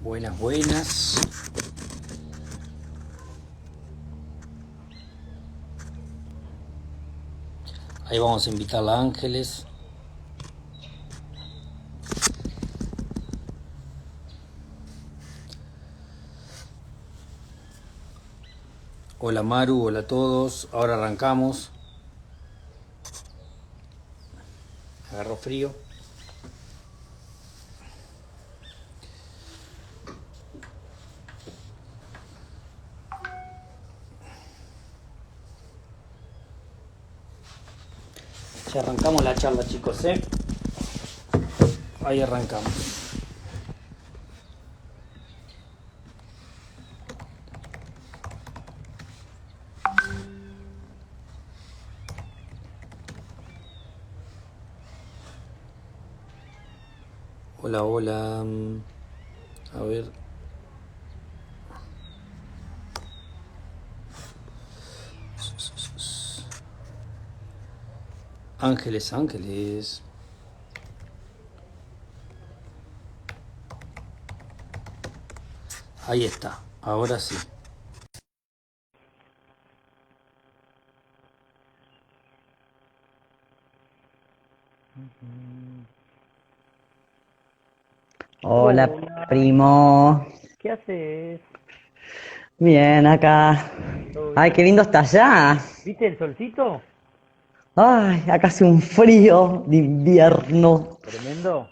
Buenas, buenas. Ahí vamos a invitar a Ángeles. Hola Maru, hola a todos. Ahora arrancamos. Agarro frío. Ya arrancamos la charla, chicos, ¿eh? Ahí arrancamos. Hola, hola. A ver. Ángeles, Ángeles. Ahí está, ahora sí. Hola, Hola, primo. ¿qué haces? Bien, acá. ¿Todo Ay, qué bien? lindo está allá. ¿Viste el solcito? Ay, acá hace un frío de invierno Tremendo.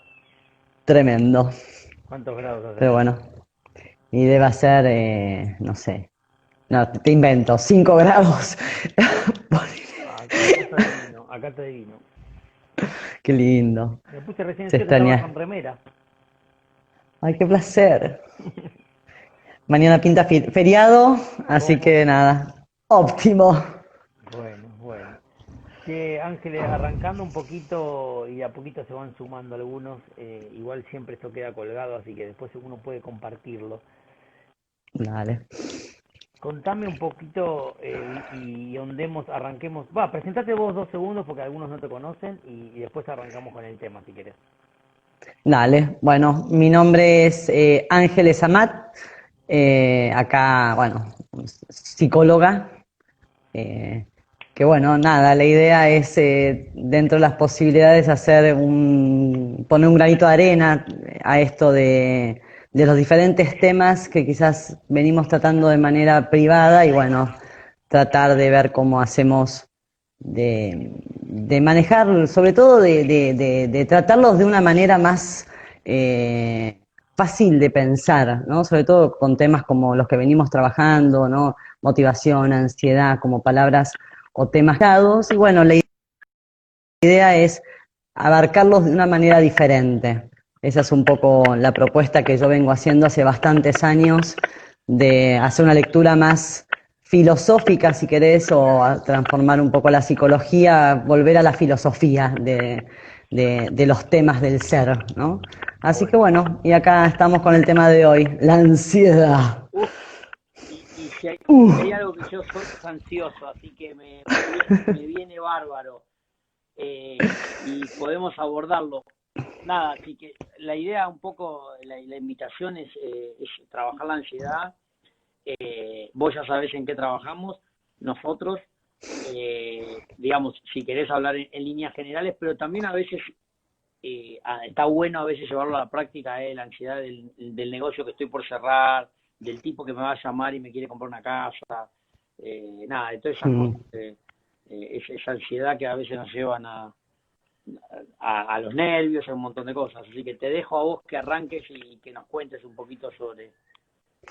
tremendo. ¿Cuántos grados hace Pero allá? bueno, y debe ser, no sé. No, te invento, 5 grados. Acá está divino, acá está divino. Qué lindo. Me puse recién Se 7 estaba con extraña. remera. Ay, qué placer. Mañana pinta feriado, así ¿Cómo? que nada. Óptimo. Bueno, bueno. Che, Ángeles, arrancando un poquito y a poquito se van sumando algunos. Igual siempre esto queda colgado, así que después uno puede compartirlo. Dale. Contame un poquito y ondemos, arranquemos. Va, presentate vos 2 segundos porque algunos no te conocen y después arrancamos con el tema si querés. Dale, bueno, mi nombre es Ángeles Amat, acá, bueno, psicóloga, eh, que bueno, nada, la idea es dentro de las posibilidades poner un granito de arena a esto de los diferentes temas que quizás venimos tratando de manera privada y bueno, tratar de ver cómo hacemos de manejar, sobre todo de tratarlos de una manera más fácil de pensar, ¿no? Sobre todo con temas como los que venimos trabajando, ¿no? Motivación, ansiedad, como palabras o temas dados. Y bueno, la idea es abarcarlos de una manera diferente. Esa es un poco la propuesta que yo vengo haciendo hace bastantes años, de hacer una lectura más filosófica, si querés, o a transformar un poco la psicología, volver a la filosofía de los temas del ser, ¿no? Así que Bueno. bueno, y acá estamos con el tema de hoy, la ansiedad. Uf, y si hay algo que yo soy es ansioso, así que me viene bárbaro y podemos abordarlo. Nada, así que la idea un poco, la invitación es trabajar la ansiedad. Vos ya sabés en qué trabajamos, nosotros, digamos, si querés hablar en líneas generales, pero también a veces está bueno a veces llevarlo a la práctica, la ansiedad del negocio que estoy por cerrar, del tipo que me va a llamar y me quiere comprar una casa, nada, de todas esas cosas, Mm. esa ansiedad que a veces nos llevan a los nervios, a un montón de cosas. Así que te dejo a vos que arranques y que nos cuentes un poquito sobre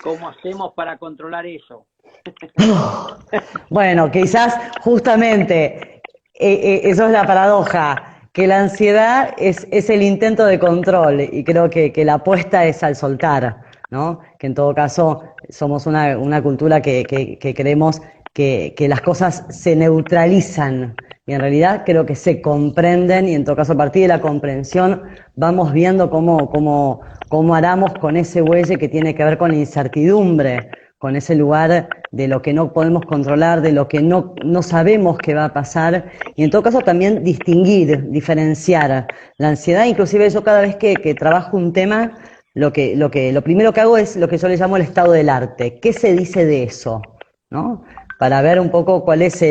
cómo hacemos para controlar eso. Bueno, quizás justamente eso es la paradoja, que la ansiedad es el intento de control y creo que la apuesta es al soltar, ¿no? Que en todo caso somos una cultura que creemos que las cosas se neutralizan y en realidad creo que se comprenden y en todo caso a partir de la comprensión vamos viendo cómo aramos con ese bueye que tiene que ver con la incertidumbre, con ese lugar de lo que no podemos controlar, de lo que no sabemos qué va a pasar, y en todo caso también distinguir, diferenciar la ansiedad. Inclusive yo cada vez que trabajo un tema, lo primero que hago es lo que yo le llamo el estado del arte. ¿Qué se dice de eso? ¿No? Para ver un poco cuál es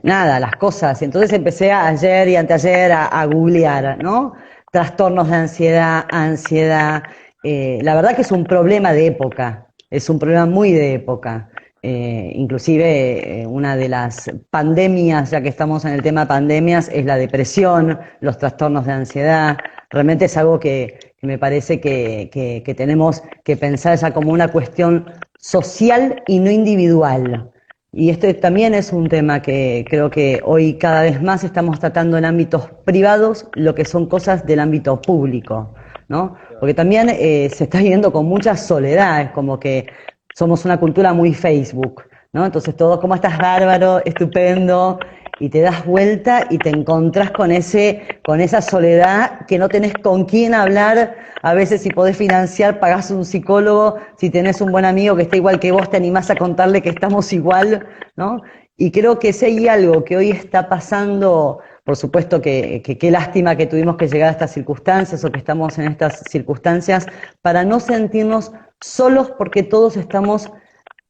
nada, las cosas. Entonces empecé ayer y anteayer a googlear, ¿no? Trastornos de ansiedad. La verdad que es un problema de época, es un problema muy de época. Inclusive una de las pandemias, ya que estamos en el tema pandemias, es la depresión, los trastornos de ansiedad. Realmente es algo que me parece que tenemos que pensar ya como una cuestión social y no individual. Y este también es un tema que creo que hoy cada vez más estamos tratando en ámbitos privados lo que son cosas del ámbito público, ¿no? Porque también se está viviendo con mucha soledad, es como que somos una cultura muy Facebook, ¿no? Entonces todo, ¿cómo estás, bárbaro? Estupendo. Y te das vuelta y te encontrás con esa soledad que no tenés con quién hablar. A veces si podés financiar, pagás un psicólogo. Si tenés un buen amigo que está igual que vos, te animás a contarle que estamos igual, ¿no? Y creo que si hay algo que hoy está pasando, por supuesto que qué lástima que tuvimos que llegar a estas circunstancias o que estamos en estas circunstancias, para no sentirnos solos porque todos estamos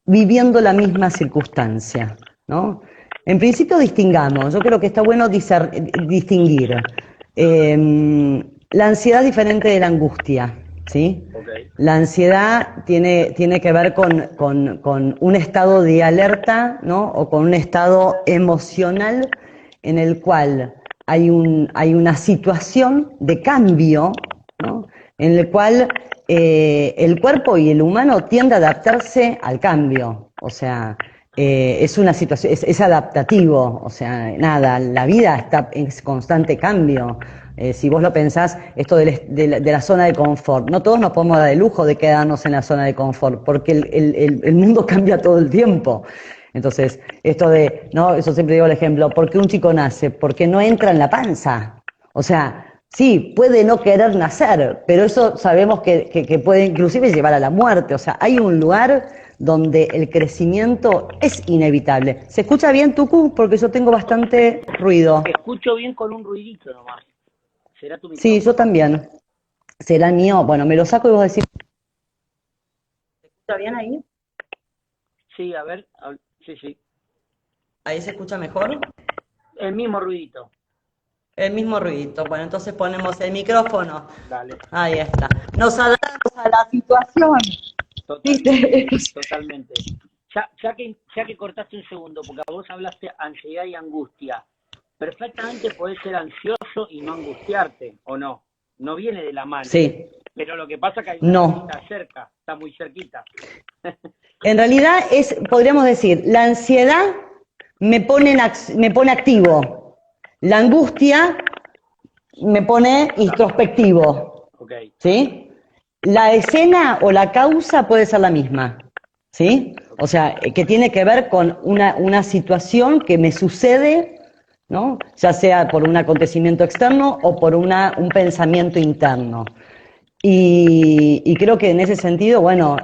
viviendo la misma circunstancia, ¿no? En principio distingamos, yo creo que está bueno distinguir. La ansiedad es diferente de la angustia, ¿sí? Okay. La ansiedad tiene que ver con un estado de alerta, ¿no? O con un estado emocional en el cual hay una situación de cambio, ¿no? En el cual el cuerpo y el humano tiende a adaptarse al cambio, o sea, es una situación, es adaptativo, o sea, nada, la vida está en constante cambio. Si vos lo pensás, esto de la zona de confort, no todos nos podemos dar el lujo de quedarnos en la zona de confort, porque el mundo cambia todo el tiempo. Entonces, esto de, no, eso siempre digo el ejemplo, ¿por qué un chico nace? Porque no entra en la panza. O sea, sí, puede no querer nacer, pero eso sabemos que puede inclusive llevar a la muerte. O sea, hay un lugar donde el crecimiento es inevitable. ¿Se escucha bien, Tucu? Porque yo tengo bastante ruido. Te escucho bien con un ruidito nomás. ¿Será tu micrófono? Sí, yo también. ¿Será el mío? Bueno, me lo saco y vos decís. ¿Se escucha bien ahí? Sí, a ver, sí. ¿Ahí se escucha mejor? El mismo ruidito. El mismo ruidito. Bueno, entonces ponemos el micrófono. Dale. Ahí está. Nos adaptamos a la situación. Totalmente. Ya que cortaste un segundo, porque vos hablaste ansiedad y angustia. Perfectamente podés ser ansioso y no angustiarte, ¿o no? No viene de la mano. Sí. Pero lo que pasa es que hay una cosita cerca, está muy cerquita. En realidad podríamos decir, la ansiedad me pone activo. La angustia me pone introspectivo. Okay. ¿Sí? La escena o la causa puede ser la misma. ¿Sí? O sea, que tiene que ver con una situación que me sucede, ¿no? Ya sea por un acontecimiento externo o por un pensamiento interno. Y creo que en ese sentido, bueno,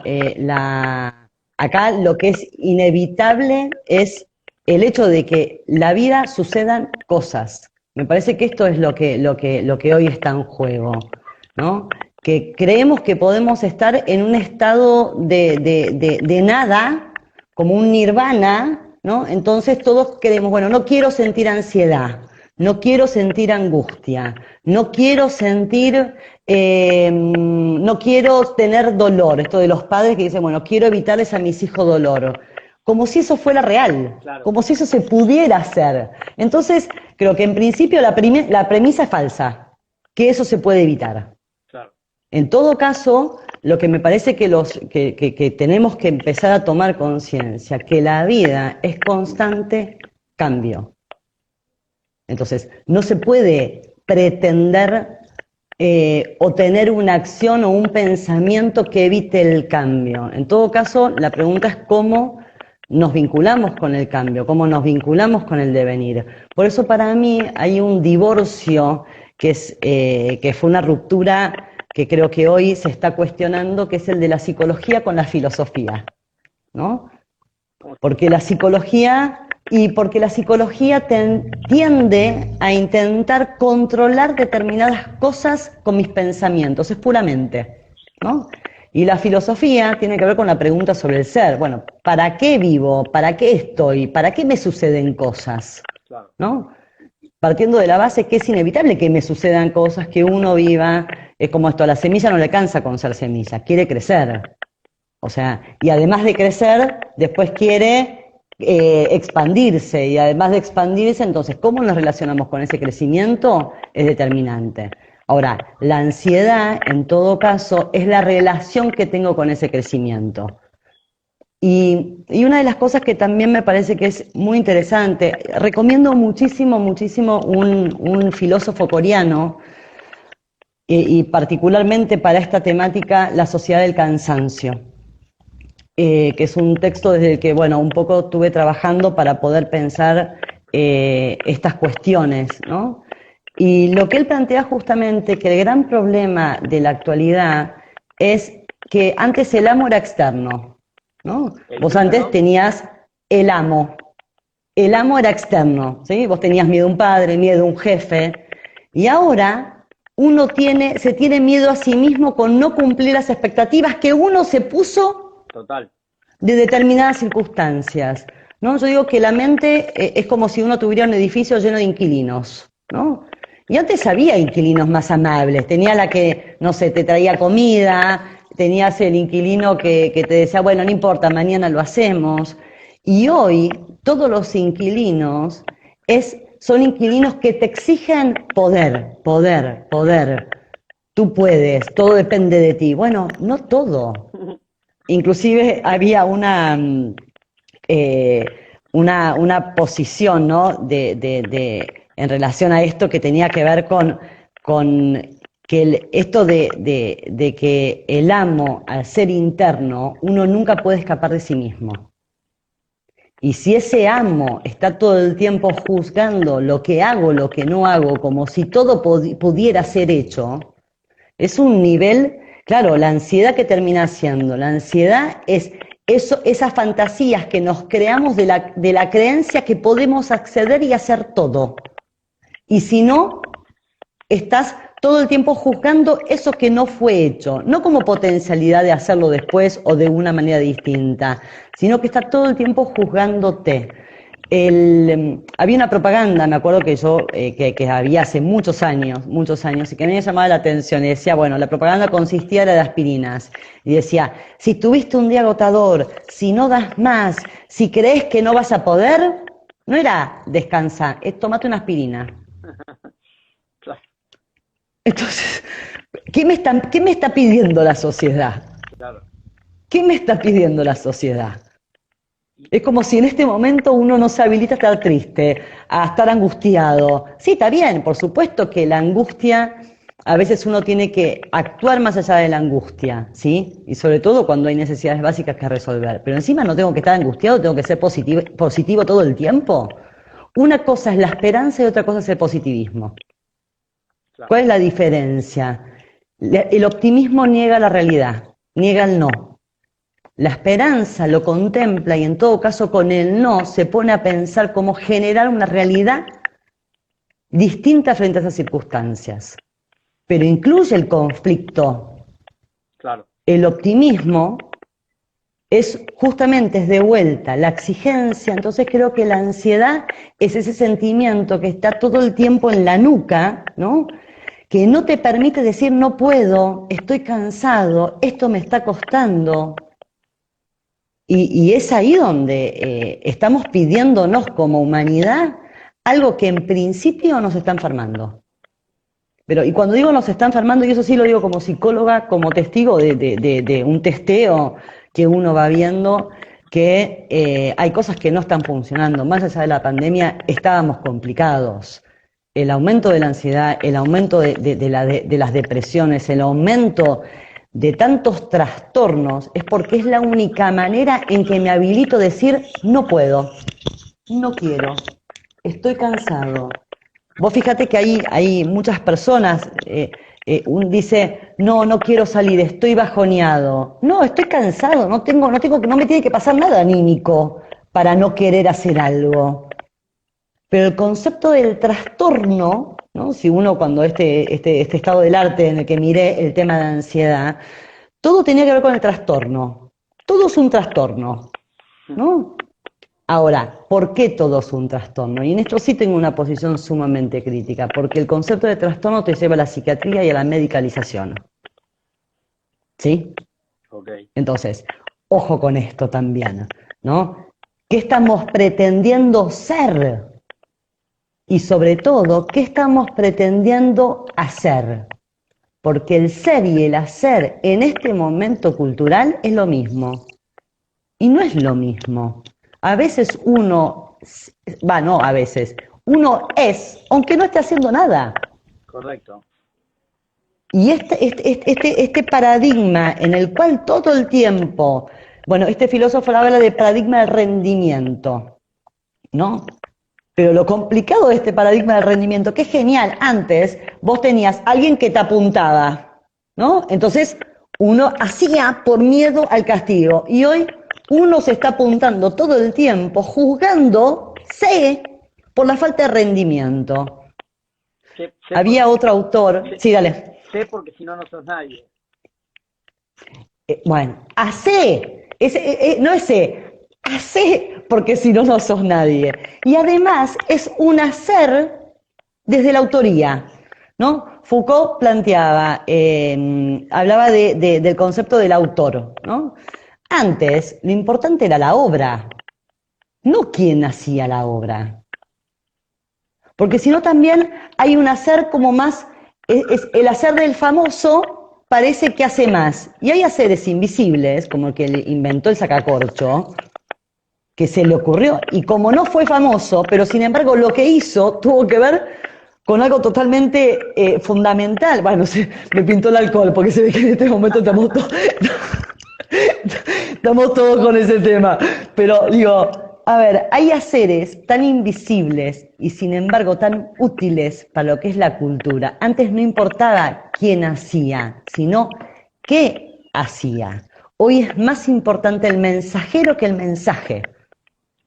acá lo que es inevitable es el hecho de que la vida sucedan cosas. Me parece que esto es lo que hoy está en juego, ¿no? Que creemos que podemos estar en un estado de nada, como un nirvana, ¿no? Entonces todos creemos, bueno, no quiero sentir ansiedad, no quiero sentir angustia, no quiero sentir, no quiero tener dolor. Esto de los padres que dicen, bueno, quiero evitarles a mis hijos dolor. Como si eso fuera real, claro. Como si eso se pudiera hacer. Entonces, creo que en principio la premisa es falsa, que eso se puede evitar. Claro. En todo caso, lo que me parece que tenemos que empezar a tomar conciencia, que la vida es constante cambio. Entonces, no se puede pretender o tener una acción o un pensamiento que evite el cambio. En todo caso, la pregunta es cómo nos vinculamos con el cambio, cómo nos vinculamos con el devenir. Por eso para mí hay un divorcio que fue una ruptura que creo que hoy se está cuestionando, que es el de la psicología con la filosofía, ¿no? Porque la psicología y porque la psicología tiende a intentar controlar determinadas cosas con mis pensamientos, es puramente, ¿no? Y la filosofía tiene que ver con la pregunta sobre el ser. Bueno, ¿para qué vivo? ¿Para qué estoy? ¿Para qué me suceden cosas? Claro. ¿No? Partiendo de la base que es inevitable que me sucedan cosas, que uno viva, es como esto, a la semilla no le alcanza con ser semilla, quiere crecer. O sea, y además de crecer, después quiere expandirse, y además de expandirse, entonces, ¿cómo nos relacionamos con ese crecimiento? Es determinante. Ahora, la ansiedad, en todo caso, es la relación que tengo con ese crecimiento. Y una de las cosas que también me parece que es muy interesante, recomiendo muchísimo, muchísimo un filósofo coreano, y particularmente para esta temática, La Sociedad del Cansancio. Que es un texto desde el que, bueno, un poco estuve trabajando para poder pensar estas cuestiones, ¿no? Y lo que él plantea justamente que el gran problema de la actualidad es que antes el amo era externo, ¿no? Vos antes tenías el amo era externo, ¿sí? Vos tenías miedo a un padre, miedo a un jefe, y ahora uno se tiene miedo a sí mismo con no cumplir las expectativas que uno se puso Total. de determinadas circunstancias, ¿no? Yo digo que la mente es como si uno tuviera un edificio lleno de inquilinos, ¿no? Y antes había inquilinos más amables, tenía la que, no sé, te traía comida, tenías el inquilino que te decía, bueno, no importa, mañana lo hacemos. Y hoy todos los inquilinos son inquilinos que te exigen poder, poder, poder. Tú puedes, todo depende de ti. Bueno, no todo. Inclusive había una posición, ¿no? En relación a esto que tenía que ver con que esto de que el amo, al ser interno, uno nunca puede escapar de sí mismo. Y si ese amo está todo el tiempo juzgando lo que hago, lo que no hago, como si todo pudiera ser hecho, es un nivel, claro, la ansiedad que termina haciendo. La ansiedad es esas fantasías que nos creamos de la creencia que podemos acceder y hacer todo. Y si no, estás todo el tiempo juzgando eso que no fue hecho, no como potencialidad de hacerlo después o de una manera distinta, sino que estás todo el tiempo juzgándote. Había una propaganda, me acuerdo que yo, que había hace muchos años, y que me llamaba la atención, y decía, bueno, la propaganda consistía de aspirinas, y decía, si tuviste un día agotador, si no das más, si crees que no vas a poder, no era descansa, es tomate una aspirina. Claro. Entonces, ¿qué me está pidiendo la sociedad? Claro. ¿Qué me está pidiendo la sociedad? Es como si en este momento uno no se habilita a estar triste, a estar angustiado. Sí, está bien, por supuesto que la angustia, a veces uno tiene que actuar más allá de la angustia, ¿sí? Y sobre todo cuando hay necesidades básicas que resolver. Pero encima no tengo que estar angustiado, tengo que ser positivo todo el tiempo. Una cosa es la esperanza y otra cosa es el positivismo. Claro. ¿Cuál es la diferencia? El optimismo niega la realidad, niega el no. La esperanza lo contempla y en todo caso con el no se pone a pensar cómo generar una realidad distinta frente a esas circunstancias. Pero incluye el conflicto. Claro. El optimismo es justamente de vuelta la exigencia. Entonces creo que la ansiedad es ese sentimiento que está todo el tiempo en la nuca, ¿no? Que no te permite decir no puedo, estoy cansado, esto me está costando. Y es ahí donde estamos pidiéndonos como humanidad algo que en principio nos está enfermando. Y cuando digo nos está enfermando, y eso sí lo digo como psicóloga, como testigo de un testeo que uno va viendo, que hay cosas que no están funcionando. Más allá de la pandemia, estábamos complicados. El aumento de la ansiedad, el aumento de las depresiones, el aumento de tantos trastornos, es porque es la única manera en que me habilito a decir no puedo, no quiero, estoy cansado. Vos fíjate que hay muchas personas, dice, no quiero salir, estoy bajoneado. No, estoy cansado, no me tiene que pasar nada anímico para no querer hacer algo. Pero el concepto del trastorno, ¿no? Si uno cuando este estado del arte en el que miré el tema de la ansiedad, todo tenía que ver con el trastorno. Todo es un trastorno, ¿no? Ahora, ¿por qué todo es un trastorno? Y en esto sí tengo una posición sumamente crítica, porque el concepto de trastorno te lleva a la psiquiatría y a la medicalización. ¿Sí? Okay. Entonces, ojo con esto también, ¿no? ¿Qué estamos pretendiendo ser? Y sobre todo, ¿qué estamos pretendiendo hacer? Porque el ser y el hacer en este momento cultural es lo mismo. Y no es lo mismo. A veces uno, no a veces, uno es, aunque no esté haciendo nada. Correcto. Y este paradigma en el cual todo el tiempo, bueno, este filósofo habla de paradigma del rendimiento, ¿no? Pero lo complicado de este paradigma del rendimiento, que es genial, antes vos tenías alguien que te apuntaba, ¿no? Entonces uno hacía por miedo al castigo, y hoy uno se está apuntando todo el tiempo, juzgándose por la falta de rendimiento. Había otro autor, sí, dale. Sé porque si no, no sos nadie. Bueno, hacé, no ese, hacé porque si no, no sos nadie. Y además es un hacer desde la autoría, ¿no? Foucault planteaba, hablaba del concepto del autor, ¿no? Antes, lo importante era la obra, no quién hacía la obra. Porque si no también hay un hacer como más, es el hacer del famoso parece que hace más. Y hay haceres invisibles, como el que le inventó el sacacorcho, que se le ocurrió, y como no fue famoso, pero sin embargo lo que hizo tuvo que ver con algo totalmente fundamental. Bueno, me pintó el alcohol, porque se ve que en este momento estamos todos con ese tema. Pero digo, a ver, hay haceres tan invisibles y sin embargo tan útiles para lo que es la cultura. Antes no importaba quién hacía, sino qué hacía. Hoy es más importante el mensajero que el mensaje.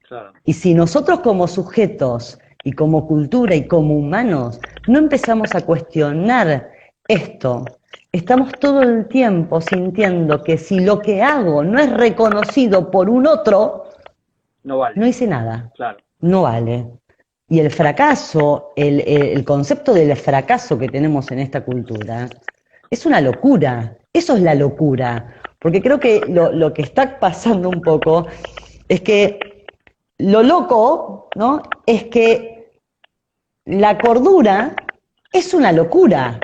Claro. Y si nosotros como sujetos y como cultura y como humanos no empezamos a cuestionar esto, estamos todo el tiempo sintiendo que si lo que hago no es reconocido por un otro, no vale. No hice nada. Claro. No vale. Y el fracaso, el concepto del fracaso que tenemos en esta cultura, es una locura. Eso es la locura. Porque creo que lo que está pasando un poco es que lo loco, ¿no? Es que la cordura es una locura.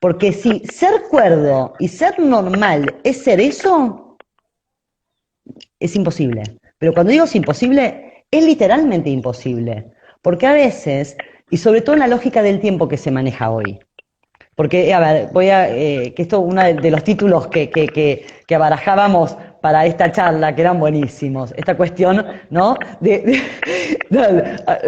Porque si ser cuerdo y ser normal es ser eso, es imposible. Pero cuando digo es imposible, es literalmente imposible. Porque a veces, y sobre todo en la lógica del tiempo que se maneja hoy, porque, a ver, que esto es uno de los títulos que barajábamos para esta charla, que eran buenísimos, esta cuestión, ¿no?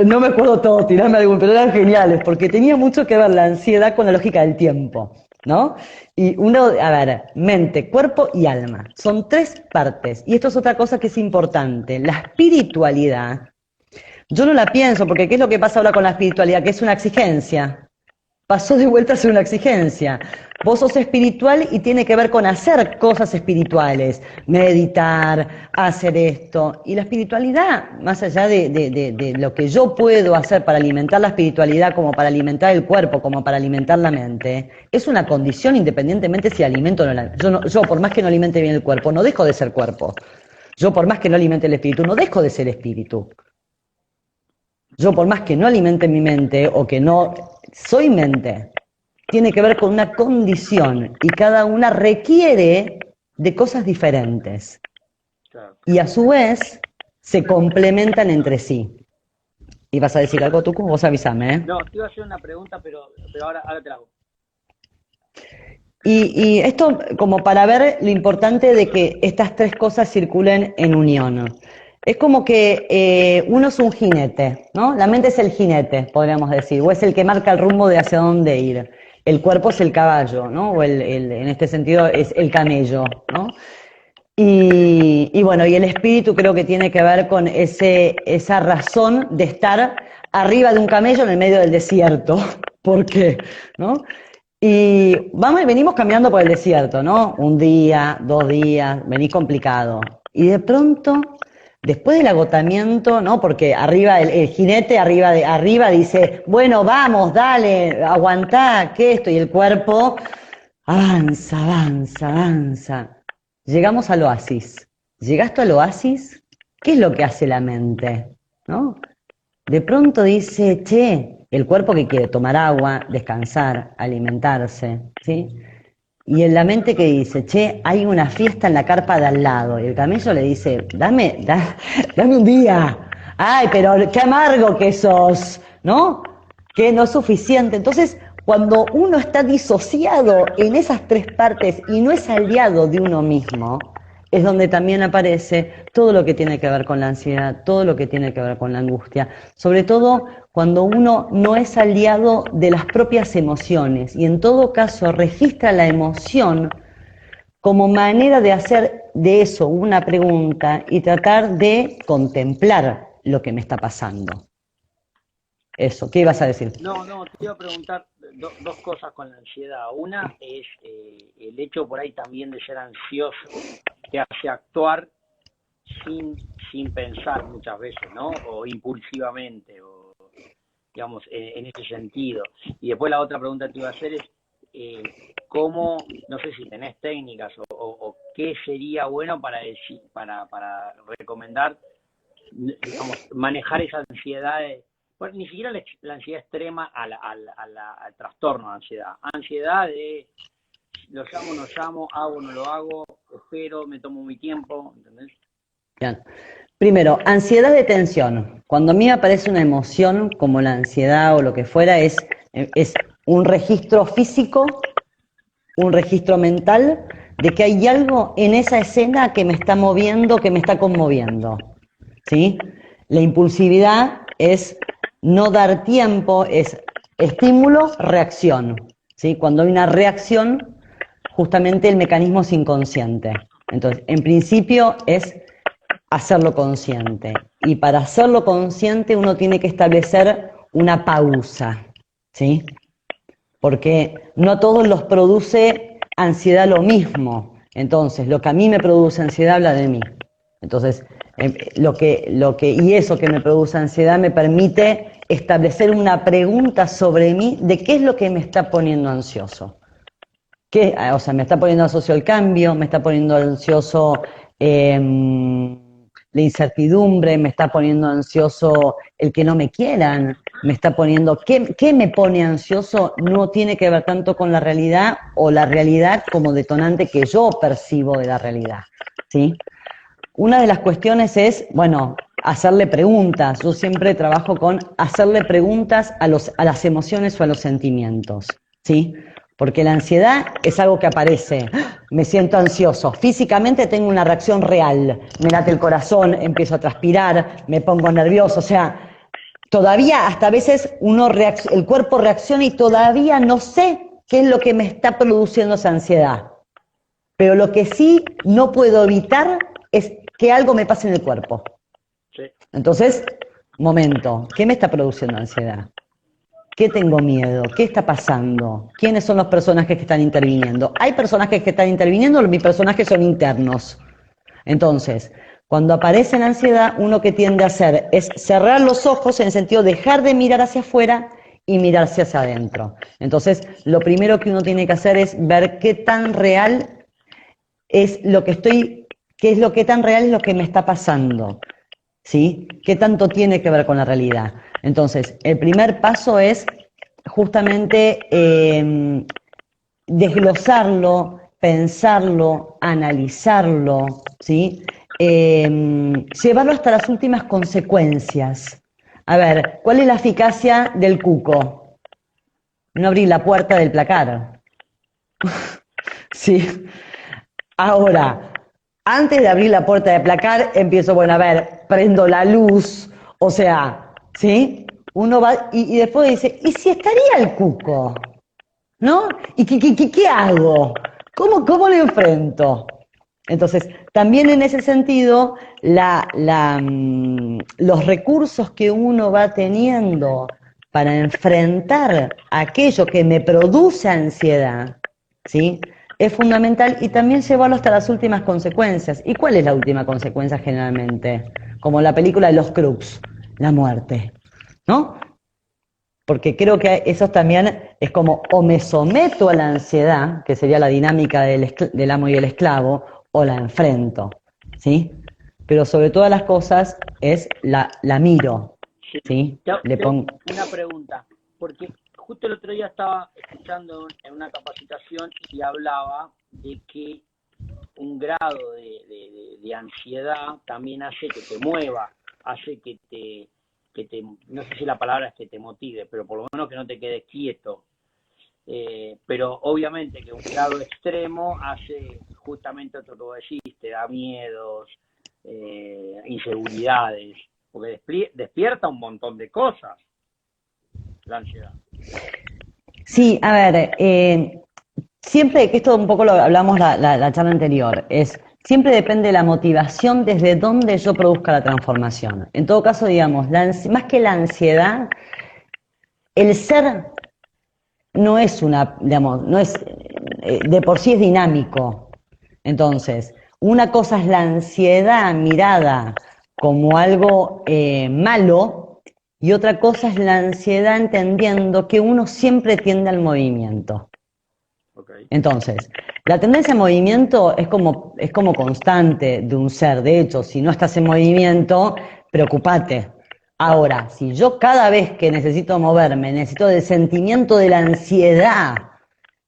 No me acuerdo todo, tirarme algún, pero eran geniales, porque tenía mucho que ver la ansiedad con la lógica del tiempo, ¿no? Y uno, a ver, mente, cuerpo y alma, son tres partes, y esto es otra cosa que es importante, la espiritualidad, yo no la pienso, porque ¿qué es lo que pasa ahora con la espiritualidad? Que es una exigencia. Pasó de vuelta a ser una exigencia. Vos sos espiritual y tiene que ver con hacer cosas espirituales, meditar, hacer esto. Y la espiritualidad, más allá de lo que yo puedo hacer para alimentar la espiritualidad, como para alimentar el cuerpo, como para alimentar la mente, es una condición independientemente si alimento o no. Yo por más que no alimente bien el cuerpo, no dejo de ser cuerpo. Yo por más que no alimente el espíritu, no dejo de ser espíritu. Yo por más que no alimente mi mente o que no soy mente, tiene que ver con una condición y cada una requiere de cosas diferentes. Claro. Y a su vez se complementan entre sí. ¿Y vas a decir algo tú? Vos avísame, ¿eh? No, te iba a hacer una pregunta, pero ahora te la hago. Y esto como para ver lo importante de que estas tres cosas circulen en unión. Es como que uno es un jinete, ¿no? La mente es el jinete, podríamos decir, o es el que marca el rumbo de hacia dónde ir. El cuerpo es el caballo, ¿no? O en este sentido es el camello, ¿no? Y bueno, y el espíritu creo que tiene que ver con esa razón de estar arriba de un camello en el medio del desierto. ¿Por qué? ¿No? Y venimos caminando por el desierto, ¿no? Un día, 2 días, venís complicado. Y de pronto, después del agotamiento, ¿no? Porque arriba, el jinete arriba dice, bueno, vamos, dale, aguantá, que esto, y el cuerpo avanza, avanza, avanza. Llegamos al oasis. ¿Llegaste al oasis? ¿Qué es lo que hace la mente? ¿No? De pronto dice, che, el cuerpo que quiere tomar agua, descansar, alimentarse, ¿sí? Y en la mente que dice, che, hay una fiesta en la carpa de al lado. Y el camello le dice, dame un día. Ay, pero qué amargo que sos, ¿no? Que no es suficiente. Entonces, cuando uno está disociado en esas 3 partes y no es aliado de uno mismo, es donde también aparece todo lo que tiene que ver con la ansiedad, todo lo que tiene que ver con la angustia, sobre todo cuando uno no es aliado de las propias emociones y en todo caso registra la emoción como manera de hacer de eso una pregunta y tratar de contemplar lo que me está pasando. Eso, ¿qué ibas a decir? No, te iba a preguntar dos cosas con la ansiedad. Una es el hecho por ahí también de ser ansioso, que hace actuar sin pensar muchas veces, ¿no? O impulsivamente, o digamos, en ese sentido. Y después la otra pregunta que te iba a hacer es, ¿cómo, no sé si tenés técnicas o qué sería bueno para recomendar, digamos, manejar esa ansiedad? Bueno, ni siquiera la ansiedad extrema al trastorno de ansiedad. Ansiedad de lo llamo, no llamo, hago, no lo hago, espero, me tomo mi tiempo, ¿entendés? Bien. Primero, ansiedad de tensión. Cuando a mí me aparece una emoción como la ansiedad o lo que fuera, es un registro físico, un registro mental de que hay algo en esa escena que me está moviendo, que me está conmoviendo. ¿Sí? La impulsividad es no dar tiempo, es estímulo, reacción. ¿Sí? Cuando hay una reacción, justamente el mecanismo es inconsciente. Entonces, en principio es hacerlo consciente. Y para hacerlo consciente uno tiene que establecer una pausa, ¿sí? Porque no a todos los produce ansiedad lo mismo. Entonces, lo que a mí me produce ansiedad habla de mí. Entonces, y eso que me produce ansiedad me permite establecer una pregunta sobre mí de qué es lo que me está poniendo ansioso. O sea, me está poniendo ansioso el cambio, me está poniendo ansioso la incertidumbre, me está poniendo ansioso el que no me quieran, me está poniendo... ¿Qué me pone ansioso? No tiene que ver tanto con la realidad o la realidad como detonante que yo percibo de la realidad, ¿sí? Una de las cuestiones es, bueno, hacerle preguntas. Yo siempre trabajo con hacerle preguntas a las emociones o a los sentimientos, ¿sí? Porque la ansiedad es algo que aparece. Me siento ansioso. Físicamente tengo una reacción real. Me late el corazón, empiezo a transpirar, me pongo nervioso. O sea, todavía hasta a veces el cuerpo reacciona y todavía no sé qué es lo que me está produciendo esa ansiedad. Pero lo que sí no puedo evitar es que algo me pase en el cuerpo. Sí. Entonces, momento, ¿qué me está produciendo ansiedad? ¿Qué tengo miedo? ¿Qué está pasando? ¿Quiénes son los personajes que están interviniendo? ¿Hay personajes que están interviniendo? Mis personajes son internos. Entonces, cuando aparece la ansiedad, uno que tiende a hacer es cerrar los ojos en el sentido de dejar de mirar hacia afuera y mirarse hacia adentro. Entonces, lo primero que uno tiene que hacer es ver qué tan real es lo que qué tan real es lo que me está pasando. ¿Sí? ¿Qué tanto tiene que ver con la realidad? Entonces, el primer paso es justamente desglosarlo, pensarlo, analizarlo, ¿sí? Llevarlo hasta las últimas consecuencias. A ver, ¿cuál es la eficacia del cuco? No abrir la puerta del placar. Sí. Ahora, antes de abrir la puerta de placar, empiezo, bueno, a ver, prendo la luz, o sea, ¿sí? Uno va y después dice, ¿y si estaría el cuco? ¿No? ¿Y qué hago? ¿Cómo lo enfrento? Entonces, también en ese sentido, los recursos que uno va teniendo para enfrentar aquello que me produce ansiedad, ¿sí? Es fundamental, y también llevarlo hasta las últimas consecuencias. ¿Y cuál es la última consecuencia generalmente? Como la película de los Croods, la muerte, ¿no? Porque creo que eso también es como, o me someto a la ansiedad, que sería la dinámica del amo y el esclavo, o la enfrento, ¿sí? Pero sobre todas las cosas es la miro, ¿sí? Le pongo... Una pregunta, porque justo el otro día estaba escuchando en una capacitación y hablaba de que un grado de ansiedad también hace que te mueva, hace que te, no sé si la palabra es que te motive, pero por lo menos que no te quedes quieto. Pero obviamente que un grado extremo hace justamente otro que vos decís, te da miedos, inseguridades, porque despierta un montón de cosas la ansiedad. Sí, a ver, siempre, que esto un poco lo hablamos la charla anterior, siempre depende de la motivación desde donde yo produzca la transformación. En todo caso, digamos, más que la ansiedad, el ser no es de por sí es dinámico. Entonces, una cosa es la ansiedad mirada como algo malo, y otra cosa es la ansiedad entendiendo que uno siempre tiende al movimiento. Okay. Entonces, la tendencia al movimiento es como constante de un ser. De hecho, si no estás en movimiento, preocupate. Ahora, si yo cada vez que necesito moverme, necesito del sentimiento de la ansiedad,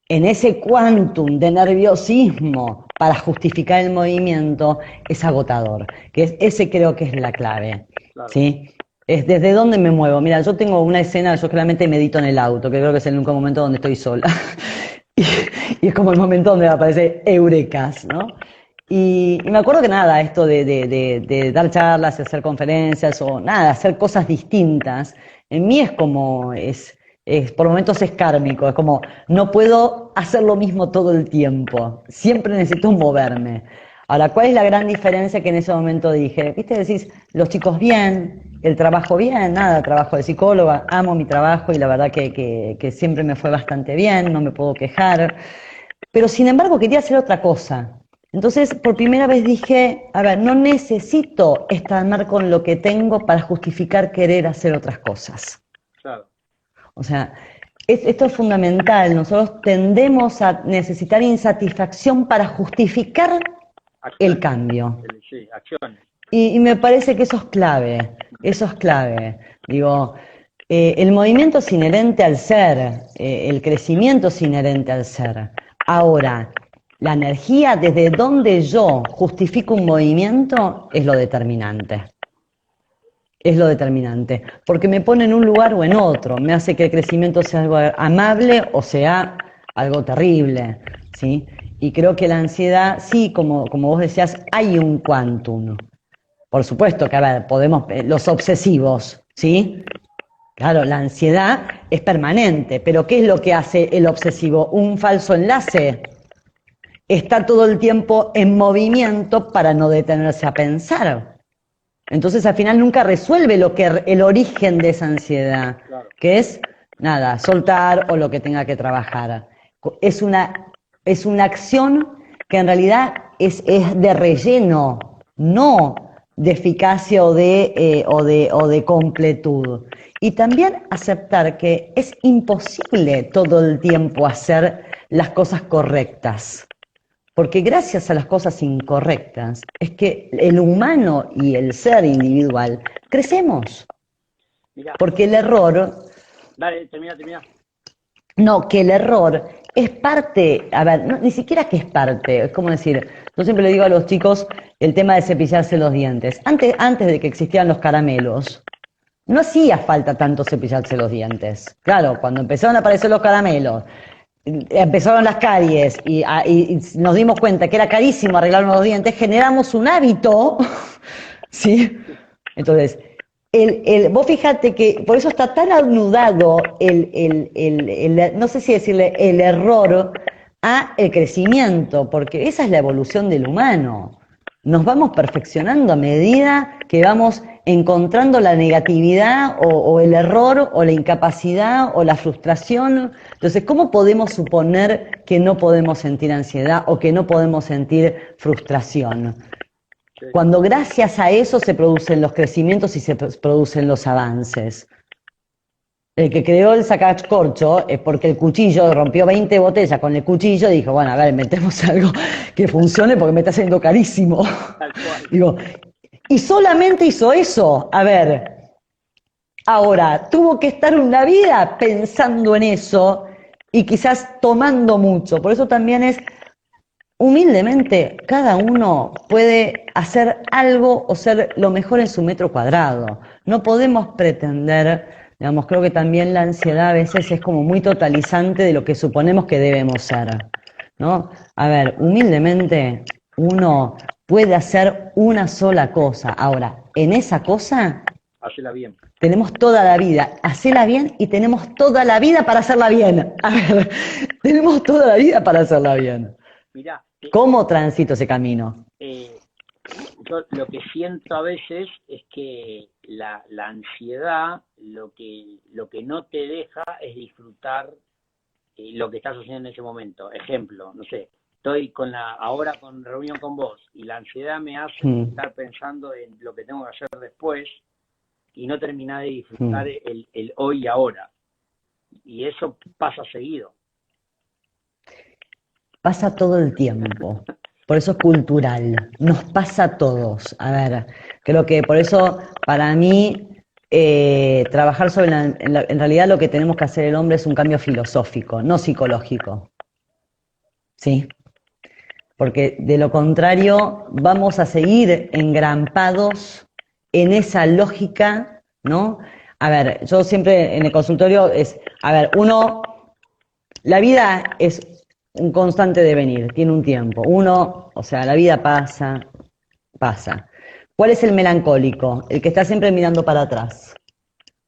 en ese quantum de nerviosismo para justificar el movimiento, es agotador. Ese creo que es la clave, claro. ¿Sí? Es desde dónde me muevo. Mira, yo tengo una escena, yo claramente medito en el auto, que creo que es el único momento donde estoy sola. y es como el momento donde me aparece eurekas, ¿no? Y me acuerdo que nada, esto de dar charlas, hacer conferencias, o nada, hacer cosas distintas, en mí es como, por momentos es kármico, es como, no puedo hacer lo mismo todo el tiempo, siempre necesito moverme. Ahora, ¿cuál es la gran diferencia que en ese momento dije? ¿Viste? Decís, los chicos bien, el trabajo bien, nada, trabajo de psicóloga, amo mi trabajo y la verdad que siempre me fue bastante bien, no me puedo quejar, pero sin embargo quería hacer otra cosa. Entonces, por primera vez dije, a ver, no necesito estar con lo que tengo para justificar querer hacer otras cosas. Claro. O sea, esto es fundamental. Nosotros tendemos a necesitar insatisfacción para justificar el cambio. Sí, acciones. Y me parece que eso es clave, Digo, el movimiento es inherente al ser, el crecimiento es inherente al ser. Ahora, la energía desde donde yo justifico un movimiento es lo determinante. Es lo determinante, porque me pone en un lugar o en otro, me hace que el crecimiento sea algo amable o sea algo terrible, ¿sí? Y creo que la ansiedad, sí, como vos decías, hay un quantum. Por supuesto que, a ver, los obsesivos, ¿sí? Claro, la ansiedad es permanente, pero ¿qué es lo que hace el obsesivo? Un falso enlace. Está todo el tiempo en movimiento para no detenerse a pensar. Entonces, al final nunca resuelve el origen de esa ansiedad, claro. Que es, nada, soltar o lo que tenga que trabajar. Es una acción que en realidad es de relleno, no de eficacia o de completud. Y también aceptar que es imposible todo el tiempo hacer las cosas correctas. Porque gracias a las cosas incorrectas es que el humano y el ser individual crecemos. Mirá. Porque el error... Dale, termina. No, que el error es parte, a ver, no, ni siquiera que es parte, es como decir, yo siempre le digo a los chicos el tema de cepillarse los dientes. Antes de que existieran los caramelos, no hacía falta tanto cepillarse los dientes. Claro, cuando empezaron a aparecer los caramelos, empezaron las caries y nos dimos cuenta que era carísimo arreglarnos los dientes, generamos un hábito, ¿sí? Entonces, vos fíjate que por eso está tan anudado no sé si decirle el error a el crecimiento, porque esa es la evolución del humano. nos vamos perfeccionando a medida que vamos encontrando la negatividad o el error o la incapacidad o la frustración. Entonces, ¿cómo podemos suponer que no podemos sentir ansiedad o que no podemos sentir frustración? Sí. Cuando gracias a eso se producen los crecimientos y se producen los avances. El que creó el sacacorcho es porque el cuchillo rompió 20 botellas con el cuchillo y dijo, bueno, a ver, inventemos algo que funcione porque me está haciendo carísimo. Tal cual. Digo, y solamente hizo eso. A ver, ahora, tuvo que estar una vida pensando en eso y quizás tomando mucho. Por eso también es, humildemente, cada uno puede hacer algo o ser lo mejor en su metro cuadrado. No podemos pretender... Digamos, creo que también la ansiedad a veces es como muy totalizante de lo que suponemos que debemos ser, ¿no? A ver, humildemente uno puede hacer una sola cosa. Ahora, en esa cosa Hacela bien. tenemos toda la vida. Hacela bien y tenemos toda la vida para hacerla bien. A ver, tenemos toda la vida para hacerla bien. Mirá, ¿Cómo transito ese camino? yo lo que siento a veces es que la ansiedad lo que no te deja es disfrutar lo que estás haciendo en ese momento. Ejemplo, no sé, estoy ahora con reunión con vos y la ansiedad me hace estar pensando en lo que tengo que hacer después y no terminar de disfrutar el hoy y ahora. Y eso pasa seguido. Pasa todo el tiempo. Por eso es cultural, nos pasa a todos. A ver, creo que por eso para mí trabajar sobre en realidad lo que tenemos que hacer el hombre es un cambio filosófico, no psicológico. ¿Sí? Porque de lo contrario vamos a seguir engrampados en esa lógica, ¿no? A ver, yo siempre en el consultorio la vida es un constante devenir, tiene un tiempo. La vida pasa. ¿Cuál es el melancólico? El que está siempre mirando para atrás.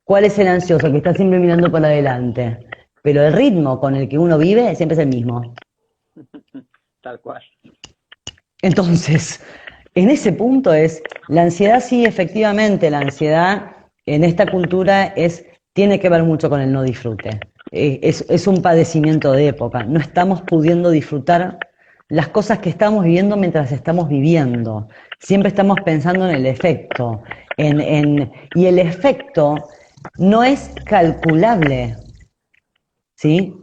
¿Cuál es el ansioso? El que está siempre mirando para adelante. Pero el ritmo con el que uno vive siempre es el mismo. Tal cual. Entonces, en ese punto la ansiedad sí, efectivamente, la ansiedad en esta cultura tiene que ver mucho con el no disfrute. Es un padecimiento de época. No estamos pudiendo disfrutar las cosas que estamos viviendo mientras estamos viviendo. Siempre estamos pensando en el efecto. Y el efecto no es calculable, ¿sí?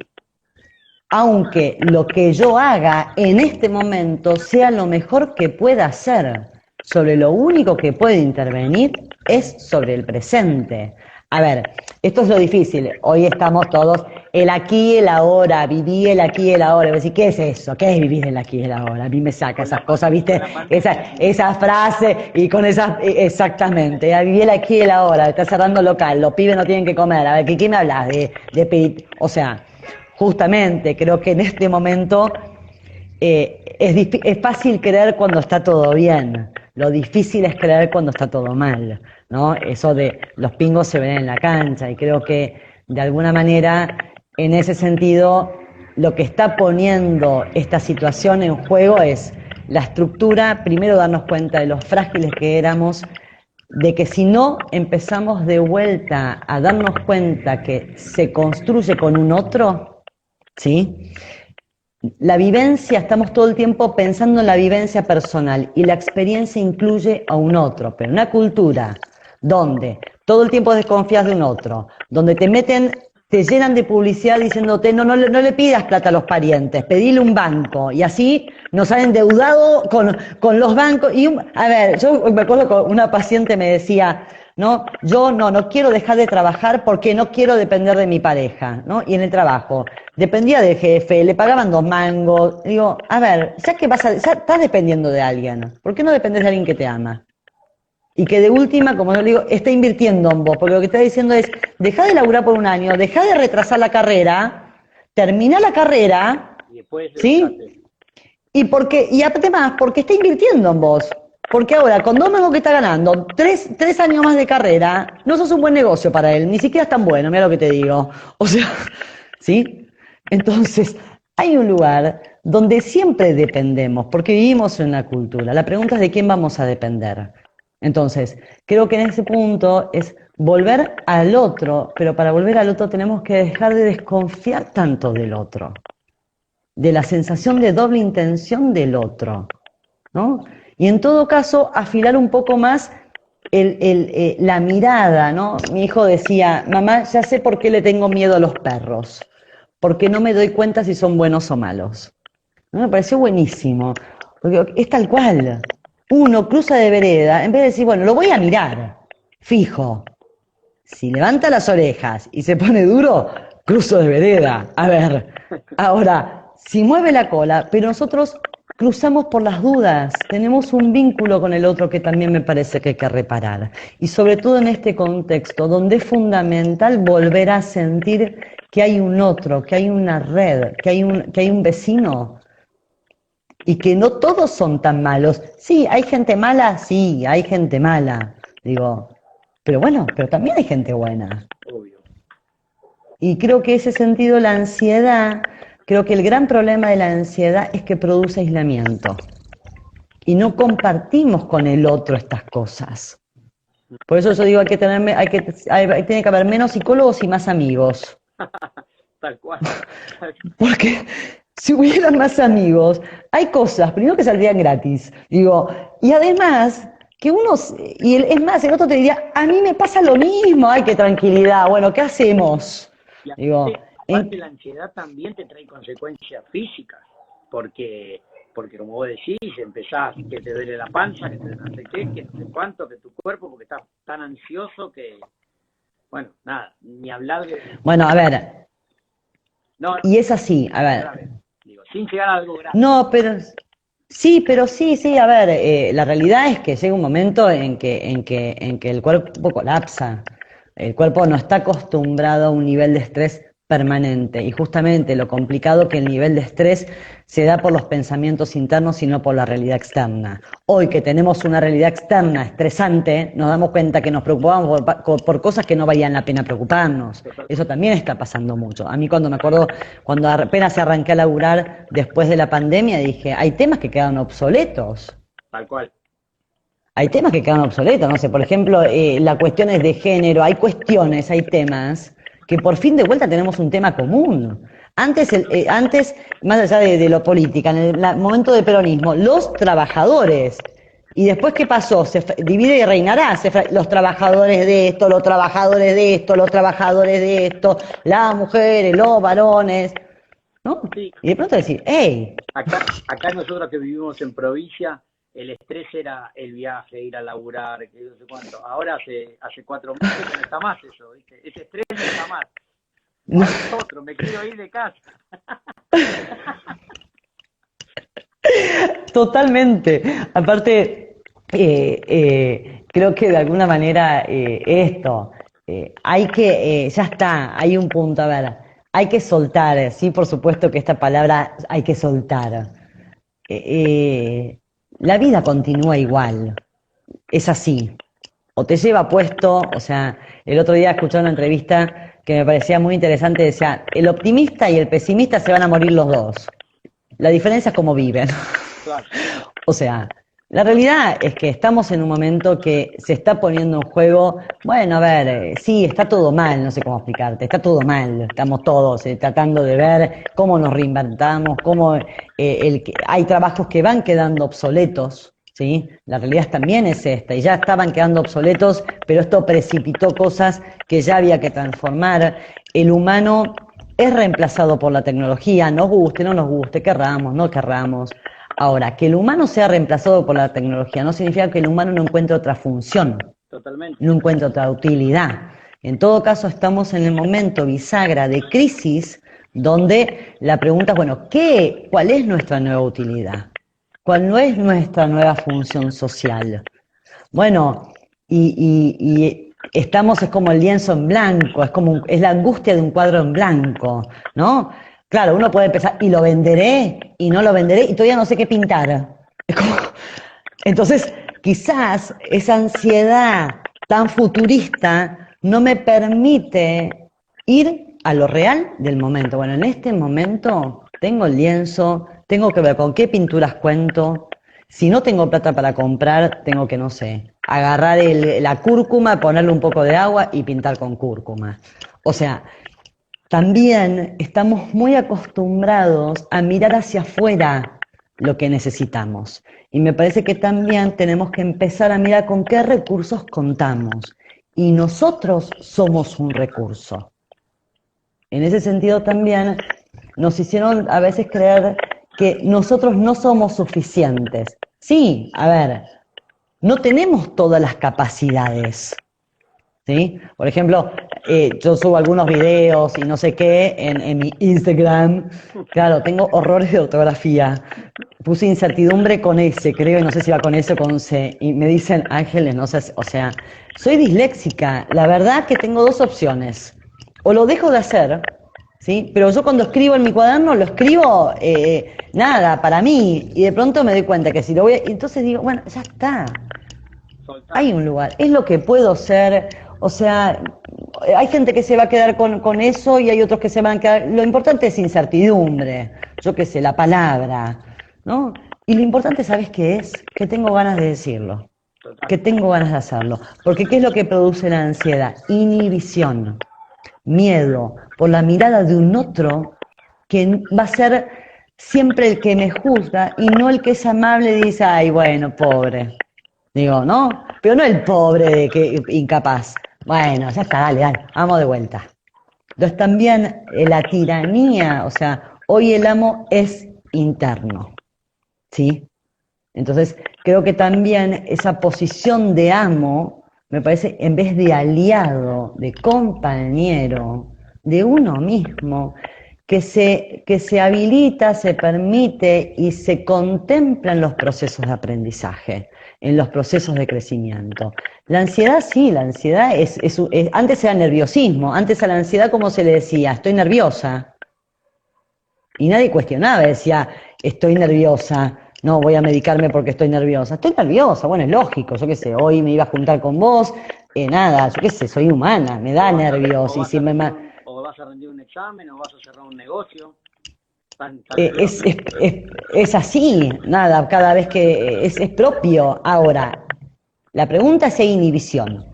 Aunque lo que yo haga en este momento sea lo mejor que pueda hacer. Sobre lo único que puede intervenir es sobre el presente. A ver, esto es lo difícil. Hoy estamos todos, el aquí y el ahora, viví el aquí y el ahora. Y decir, ¿qué es eso? ¿Qué es vivir el aquí y el ahora? A mí me saca esas cosas, ¿viste? Esa frase y con esas, exactamente. Viví el aquí y el ahora, está cerrando local, los pibes no tienen que comer. A ver, ¿qué me hablas o sea, justamente creo que en este momento es fácil creer cuando está todo bien. Lo difícil es creer cuando está todo mal, ¿no? Eso de los pingos se ven en la cancha y creo que de alguna manera en ese sentido lo que está poniendo esta situación en juego es la estructura, primero darnos cuenta de los frágiles que éramos, de que si no empezamos de vuelta a darnos cuenta que se construye con un otro, ¿sí? La vivencia, estamos todo el tiempo pensando en la vivencia personal y la experiencia incluye a un otro, pero una cultura donde todo el tiempo desconfías de un otro, donde te llenan de publicidad diciéndote no le pidas plata a los parientes, pedile un banco y así nos han endeudado con los bancos. A ver, yo me acuerdo que una paciente me decía, ¿no? Yo no quiero dejar de trabajar porque no quiero depender de mi pareja, ¿no? Y en el trabajo, dependía del jefe, le pagaban 2 mangos. Digo, a ver, ya estás dependiendo de alguien, ¿por qué no dependes de alguien que te ama? Y que de última, como yo le digo, está invirtiendo en vos, porque lo que está diciendo es, dejá de laburar por un año, dejá de retrasar la carrera, termina la carrera, Y después, ¿sí? Y además, porque está invirtiendo en vos. Porque ahora, con 2 mangos que está ganando, 3 años más de carrera, no sos un buen negocio para él, ni siquiera es tan bueno, mira lo que te digo. O sea, ¿sí? Entonces, hay un lugar donde siempre dependemos, porque vivimos en una cultura. La pregunta es de quién vamos a depender. Entonces, creo que en ese punto es volver al otro, pero para volver al otro tenemos que dejar de desconfiar tanto del otro, de la sensación de doble intención del otro, ¿no? Y en todo caso, afilar un poco más la mirada, ¿no? Mi hijo decía, mamá, ya sé por qué le tengo miedo a los perros, porque no me doy cuenta si son buenos o malos. ¿No? Me pareció buenísimo, porque es tal cual. Uno cruza de vereda, en vez de decir, bueno, lo voy a mirar, fijo. Si levanta las orejas y se pone duro, cruzo de vereda. A ver, ahora, si mueve la cola, pero nosotros cruzamos por las dudas, tenemos un vínculo con el otro que también me parece que hay que reparar. Y sobre todo en este contexto, donde es fundamental volver a sentir que hay un otro, que hay una red, que hay un vecino, y que no todos son tan malos. Sí, hay gente mala, sí, hay gente mala, digo, pero bueno, pero también hay gente buena. Obvio. Y creo que ese sentido, la ansiedad, creo que el gran problema de la ansiedad es que produce aislamiento. Y no compartimos con el otro estas cosas. Por eso yo digo, tiene que haber menos psicólogos y más amigos. Tal cual. Porque si hubiera más amigos, hay cosas, primero que saldrían gratis, digo, y además que es más, el otro te diría, a mí me pasa lo mismo, ay, qué tranquilidad, bueno, ¿qué hacemos? Y Digo, aparte la ansiedad también te trae consecuencias físicas, porque como vos decís, empezás que te duele la panza, que te no sé qué, que no sé cuánto, que tu cuerpo, porque estás tan ansioso que, bueno, nada, ni hablar de... Bueno, a ver, No, y es así, a ver. Digo, sin llegar a algo grave. No, pero sí, a ver, la realidad es que llega un momento en que el cuerpo colapsa. El cuerpo no está acostumbrado a un nivel de estrés permanente y justamente lo complicado que el nivel de estrés se da por los pensamientos internos y no por la realidad externa. Hoy que tenemos una realidad externa estresante, nos damos cuenta que nos preocupamos por cosas que no valían la pena preocuparnos. Eso también está pasando mucho. A mí cuando apenas arranqué a laburar después de la pandemia, dije, hay temas que quedan obsoletos. Tal cual. Hay temas que quedan obsoletos, no sé, por ejemplo, las cuestiones de género, hay temas que por fin de vuelta tenemos un tema común. Antes, más allá de lo política, en el momento de peronismo, los trabajadores. Y después, ¿qué pasó? Se divide y reinará. Los trabajadores de esto, los trabajadores de esto, los trabajadores de esto, las mujeres, los varones, ¿no? Sí. Y de pronto decir, ¡hey! Acá nosotros que vivimos en provincia, el estrés era el viaje, ir a laburar, que no sé cuánto. Ahora hace 4 meses que no está más eso, ¿viste? Ese estrés no está más. No. Es otro, me quiero ir de casa. Totalmente. Aparte, creo que de alguna manera ya está, hay un punto, a ver, hay que soltar, sí, por supuesto que esta palabra hay que soltar. La vida continúa igual, es así. O te lleva puesto, o sea, el otro día escuché una entrevista que me parecía muy interesante, decía, el optimista y el pesimista se van a morir los dos. La diferencia es cómo viven. Claro. O sea, la realidad es que estamos en un momento que se está poniendo en juego, bueno, a ver, sí, está todo mal, no sé cómo explicarte, está todo mal, estamos todos tratando de ver cómo nos reinventamos, cómo hay trabajos que van quedando obsoletos, ¿sí? La realidad también es esta, y ya estaban quedando obsoletos, pero esto precipitó cosas que ya había que transformar. El humano es reemplazado por la tecnología, nos guste, no nos guste, querramos, no querramos. Ahora, que el humano sea reemplazado por la tecnología no significa que el humano no encuentre otra función, Totalmente. no encuentre otra utilidad. En todo caso, estamos en el momento bisagra de crisis donde la pregunta es, bueno, ¿cuál es nuestra nueva utilidad? ¿Cuál no es nuestra nueva función social? Bueno, y estamos, es como el lienzo en blanco, es la angustia de un cuadro en blanco, ¿no? Claro, uno puede empezar, y lo venderé, y no lo venderé, y todavía no sé qué pintar. Entonces, quizás esa ansiedad tan futurista no me permite ir a lo real del momento. Bueno, en este momento, tengo el lienzo, tengo que ver con qué pinturas cuento. Si no tengo plata para comprar, tengo que, no sé, agarrar la cúrcuma, ponerle un poco de agua y pintar con cúrcuma. O sea, también estamos muy acostumbrados a mirar hacia afuera lo que necesitamos. Y me parece que también tenemos que empezar a mirar con qué recursos contamos. Y nosotros somos un recurso. En ese sentido también nos hicieron a veces creer que nosotros no somos suficientes. Sí, a ver, no tenemos todas las capacidades, ¿sí? Por ejemplo, yo subo algunos videos y no sé qué en mi Instagram. Claro, tengo horrores de ortografía. Puse incertidumbre con S, creo, y no sé si va con S o con C. Y me dicen Ángeles, no sé, o sea, soy disléxica. La verdad que tengo dos opciones. O lo dejo de hacer, ¿sí? Pero yo cuando escribo en mi cuaderno, lo escribo, nada, para mí. Y de pronto me doy cuenta que si lo voy a... Entonces digo, bueno, ya está. Hay un lugar, es lo que puedo ser, o sea, hay gente que se va a quedar con eso y hay otros que se van a quedar, lo importante es incertidumbre, yo qué sé, la palabra, ¿no? Y lo importante, ¿sabes qué es? Que tengo ganas de decirlo, que tengo ganas de hacerlo, porque ¿qué es lo que produce la ansiedad? Inhibición, miedo, por la mirada de un otro que va a ser siempre el que me juzga y no el que es amable y dice, ay, bueno, pobre. Digo, ¿no? Pero no el pobre de que incapaz. Bueno, ya está, dale, vamos de vuelta. Entonces también la tiranía, o sea, hoy el amo es interno, ¿sí? Entonces creo que también esa posición de amo, me parece, en vez de aliado, de compañero, de uno mismo, que se habilita, se permite y se contempla en los procesos de aprendizaje, en los procesos de crecimiento. La ansiedad sí, la ansiedad antes era nerviosismo, antes a la ansiedad, ¿cómo se le decía? Estoy nerviosa. Y nadie cuestionaba, decía, estoy nerviosa, no voy a medicarme porque estoy nerviosa. Estoy nerviosa, bueno, es lógico, yo qué sé, hoy me iba a juntar con vos, nada, yo qué sé, soy humana, me da nervios. Y si o vas a rendir un examen, o vas a cerrar un negocio. Es así, nada, cada vez que es propio. Ahora, la pregunta es si hay inhibición.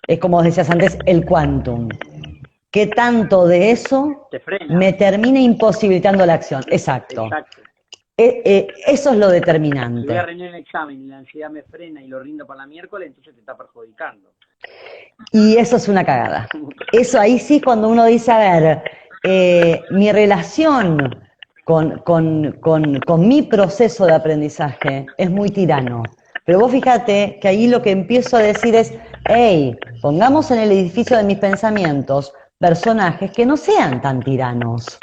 Es como decías antes, el quantum. ¿Qué tanto de eso me termina imposibilitando la acción? Exacto. Eso es lo determinante. Si voy a rendir un examen y la ansiedad me frena y lo rindo para la miércoles, entonces te está perjudicando. Y eso es una cagada. Eso ahí sí, cuando uno dice, a ver, mi relación con mi proceso de aprendizaje es muy tirano. Pero vos fíjate que ahí lo que empiezo a decir es, hey, pongamos en el edificio de mis pensamientos personajes que no sean tan tiranos,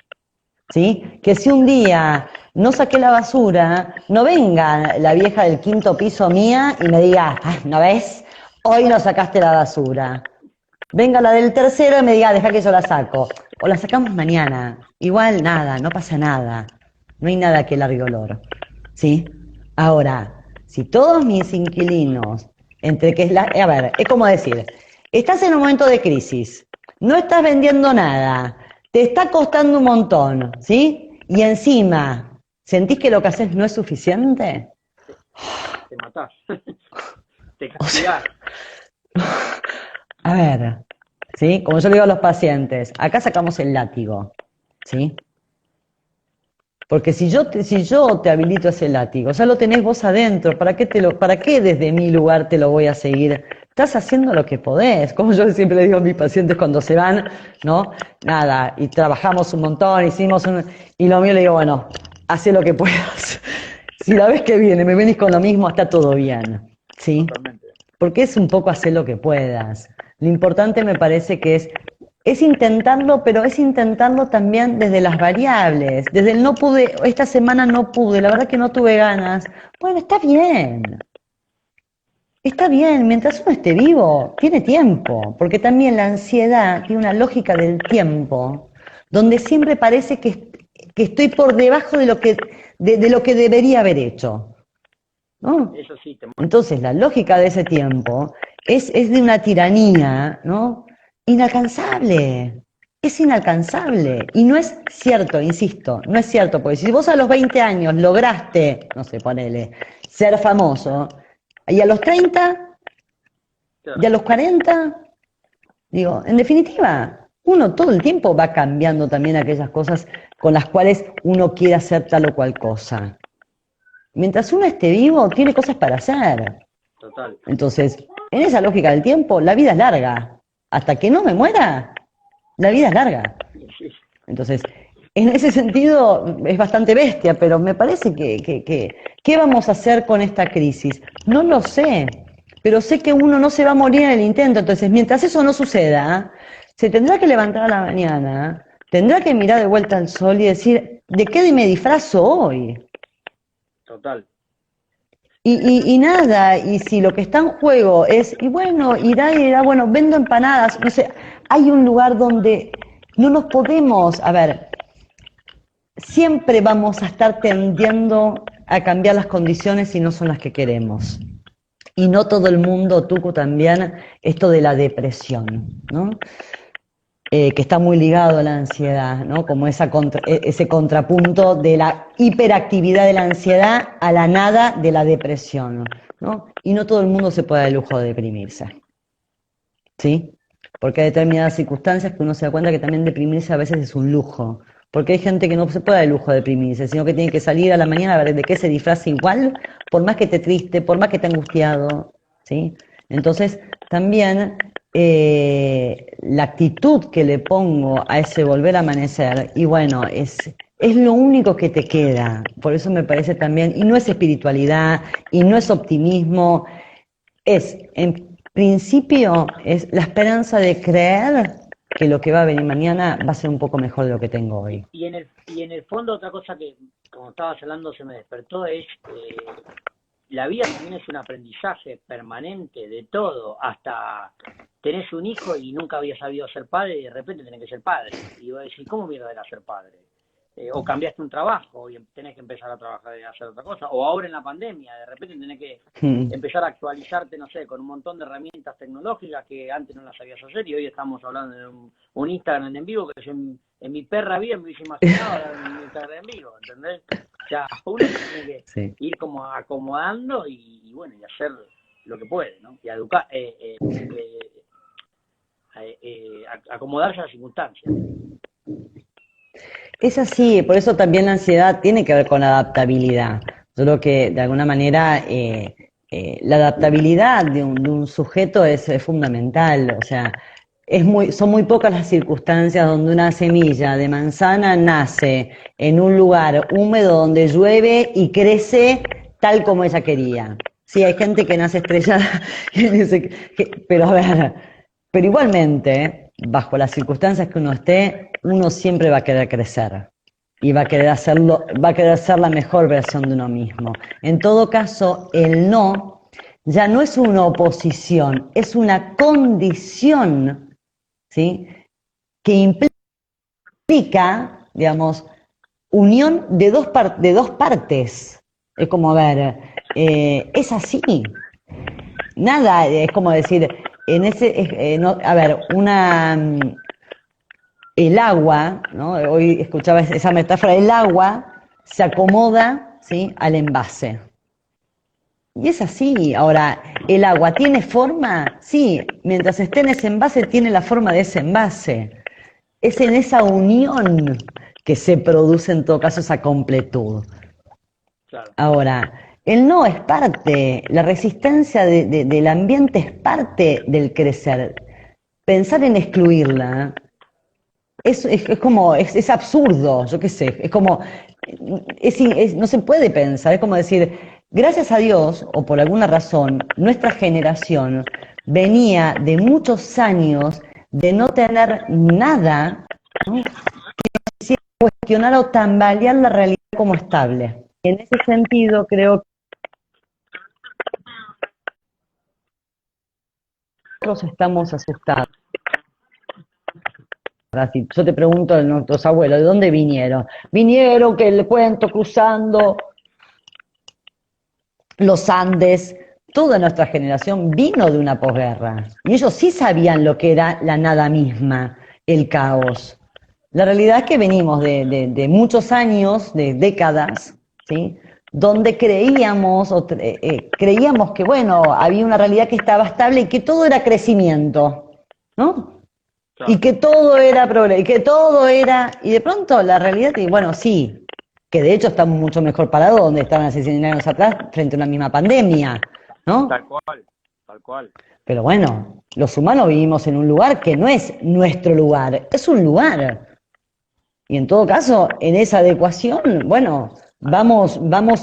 ¿sí? Que si un día no saqué la basura, no venga la vieja del quinto piso mía y me diga, ay, ¿no ves? Hoy no sacaste la basura. Venga la del tercero y me diga, deja que yo la saco. O la sacamos mañana. Igual nada, no pasa nada. No hay nada que largue olor. ¿Sí? Ahora, si todos mis inquilinos, entre que es la... A ver, es como decir, estás en un momento de crisis, no estás vendiendo nada, te está costando un montón, ¿sí? Y encima, ¿sentís que lo que haces no es suficiente? Te matás. Te castigás. A ver, ¿sí? Como yo le digo a los pacientes, acá sacamos el látigo, ¿sí? Porque si yo te habilito ese látigo, ya lo tenés vos adentro, ¿para qué desde mi lugar te lo voy a seguir? Estás haciendo lo que podés, como yo siempre le digo a mis pacientes cuando se van, ¿no? Nada, y trabajamos un montón, y lo mío le digo, bueno, haz lo que puedas. Si la vez que viene me venís con lo mismo, está todo bien, ¿sí? Totalmente. Porque es un poco hacer lo que puedas. Lo importante me parece que es intentarlo, pero es intentarlo también desde las variables, desde el no pude, esta semana no pude, la verdad que no tuve ganas. Bueno, está bien, mientras uno esté vivo, tiene tiempo, porque también la ansiedad tiene una lógica del tiempo, donde siempre parece que estoy por debajo de lo que debería haber hecho, ¿no? Eso sí, Entonces la lógica de ese tiempo es de una tiranía, ¿no? Inalcanzable. es inalcanzable. Y no es cierto, insisto, no es cierto, porque si vos a los 20 años lograste, no sé, ponele, ser famoso, y a los 30, y a los 40, digo, en definitiva, uno todo el tiempo va cambiando también aquellas cosas con las cuales uno quiere hacer tal o cual cosa. Mientras uno esté vivo, tiene cosas para hacer. Total. Entonces, en esa lógica del tiempo, la vida es larga. Hasta que no me muera, la vida es larga. Entonces, en ese sentido es bastante bestia, pero me parece ¿qué vamos a hacer con esta crisis? No lo sé, pero sé que uno no se va a morir en el intento. Entonces, mientras eso no suceda, se tendrá que levantar a la mañana, tendrá que mirar de vuelta al sol y decir, ¿de qué me disfrazo hoy? Total. Y nada, y si lo que está en juego es, y bueno, irá, bueno, vendo empanadas, no sé, hay un lugar donde no nos podemos, a ver, siempre vamos a estar tendiendo a cambiar las condiciones si no son las que queremos. Y no todo el mundo, Tucu, también, esto de la depresión, ¿no? Que está muy ligado a la ansiedad, ¿no? Como ese contrapunto de la hiperactividad de la ansiedad a la nada de la depresión, ¿no? Y no todo el mundo se puede dar el lujo de deprimirse, ¿sí? Porque hay determinadas circunstancias que uno se da cuenta que también deprimirse a veces es un lujo. Porque hay gente que no se puede dar el lujo de deprimirse, sino que tiene que salir a la mañana a ver de qué se disfraza igual, por más que esté triste, por más que esté angustiado, ¿sí? Entonces, también la actitud que le pongo a ese volver a amanecer, y bueno, es lo único que te queda. Por eso me parece también, y no es espiritualidad, y no es optimismo, es, en principio, es la esperanza de creer que lo que va a venir mañana va a ser un poco mejor de lo que tengo hoy. Y en el fondo otra cosa que, como estabas hablando, se me despertó es, la vida también es un aprendizaje permanente de todo, hasta tenés un hijo y nunca habías sabido ser padre y de repente tenés que ser padre. Y vos decís, ¿cómo mierda era ser padre? O cambiaste un trabajo y tenés que empezar a trabajar y hacer otra cosa. O ahora en la pandemia, de repente tenés que empezar a actualizarte, no sé, con un montón de herramientas tecnológicas que antes no las sabías hacer y hoy estamos hablando de un Instagram en vivo que yo en mi perra vida me hubiese imaginado un Instagram en vivo, ¿entendés? O sea, uno tiene que ir como acomodando y bueno, y hacer lo que puede, ¿no? Y educar, acomodarse a las circunstancias. Es así, por eso también la ansiedad tiene que ver con la adaptabilidad. Yo creo que de alguna manera la adaptabilidad de un sujeto es fundamental. O sea, son muy pocas las circunstancias donde una semilla de manzana nace en un lugar húmedo donde llueve y crece tal como ella quería. Sí, hay gente que nace estrellada, pero a ver, pero igualmente, bajo las circunstancias que uno esté, uno siempre va a querer crecer y va a querer ser la mejor versión de uno mismo. En todo caso, el no ya no es una oposición, es una condición, ¿sí? Que implica, digamos, unión de dos partes. Es como, a ver, es así. Nada, es como decir, el agua, ¿no? Hoy escuchaba esa metáfora, el agua se acomoda, ¿sí?, al envase. Y es así. Ahora, ¿el agua tiene forma? Sí, mientras esté en ese envase tiene la forma de ese envase. Es en esa unión que se produce en todo caso esa completud. Claro. Ahora, el no es parte, la resistencia del ambiente es parte del crecer. Pensar en excluirla es como, es absurdo, yo qué sé, es como, no se puede pensar, es como decir, gracias a Dios, o por alguna razón, nuestra generación venía de muchos años de no tener nada, ¿no?, que nos hiciera cuestionar o tambalear la realidad como estable. En ese sentido, creo que nosotros estamos asustados. Si yo te pregunto a nuestros abuelos, ¿de dónde vinieron? Vinieron, que el cuento, cruzando los Andes. Toda nuestra generación vino de una posguerra. Y ellos sí sabían lo que era la nada misma. el caos. La realidad es que venimos de muchos años, de décadas, ¿sí? Donde creíamos que, bueno, había una realidad que estaba estable y que todo era crecimiento, ¿no? Y Claro, que todo era problema, y que todo era, y de pronto la realidad, y bueno, sí, que de hecho estamos mucho mejor parados donde estaban hace 100 años atrás frente a una misma pandemia, ¿no? tal cual, tal cual. Pero bueno, los humanos vivimos en un lugar que no es nuestro lugar, es un lugar. Y en todo caso, en esa adecuación, bueno, vamos